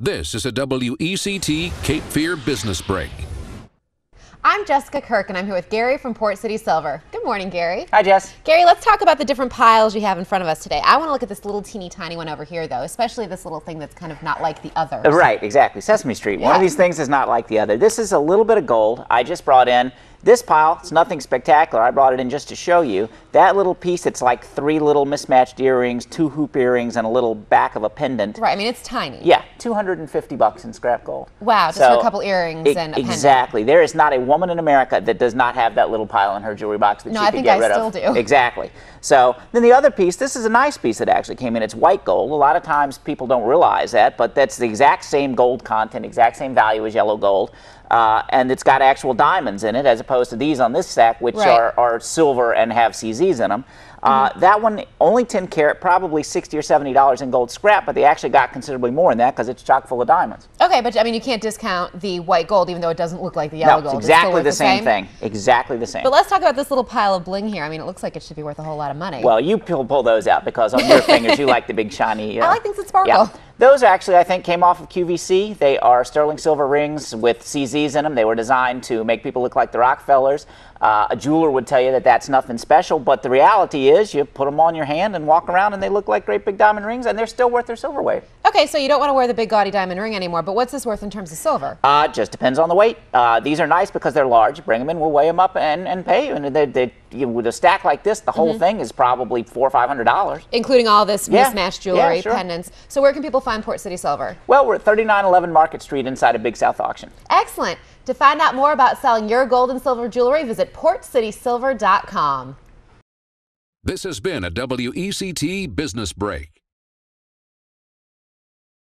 This is a WECT Cape Fear Business Break. I'm Jessica Kirk, and I'm here with Gary from Port City Silver. Good morning, Gary. Hi, Jess. Gary, let's talk about the different piles you have in front of us today. I want to look at this little teeny tiny one over here, though, especially this little thing that's kind of not like the others. Right, exactly. Sesame Street. One of these things is not like the other. This is a little bit of gold. I just brought in this pile. It's nothing spectacular. I brought it in just to show you. That little piece, it's like 3 little mismatched earrings, 2 hoop earrings, and a little back of a pendant. Right, I mean, it's tiny. Yeah, $250 in scrap gold. Wow, just for a couple earrings and a pendant. Exactly. There is not a woman in America that does not have that little pile in her jewelry box that she could get rid of. No, I think I still do. Exactly. So then the other piece, this is a nice piece that actually came in. It's white gold. A lot of times people don't realize that, but that's the exact same gold content, exact same value as yellow gold. And it's got actual diamonds in it, as opposed to these on this stack, which are silver and have CZs in them. That one, only 10 karat, probably $60 or $70 in gold scrap, but they actually got considerably more in that because it's chock full of diamonds. Okay, but I mean, you can't discount the white gold, even though it doesn't look like the yellow gold. No, it's exactly the same thing. Exactly the same. But let's talk about this little pile of bling here. I mean, it looks like it should be worth a whole lot of money. Well, you pull those out because on your fingers you like the big shiny. I like things that sparkle. Yeah. Those actually, I think, came off of QVC. They are sterling silver rings with CZs in them. They were designed to make people look like the Rockefellers. A jeweler would tell you that that's nothing special, but the reality is you put them on your hand and walk around and they look like great big diamond rings, and they're still worth their silver weight. Okay, so you don't want to wear the big gaudy diamond ring anymore, but what's this worth in terms of silver? Just depends on the weight. These are nice because they're large. Bring them in, we'll weigh them up and pay you. And with a stack like this, the whole thing is probably $400 or $500. Including all this mismatched jewelry, sure. pendants. So where can people find Port City Silver? Well, we're at 3911 Market Street inside of Big South Auction. Excellent. To find out more about selling your gold and silver jewelry, visit PortCitySilver.com. This has been a WECT Business Break.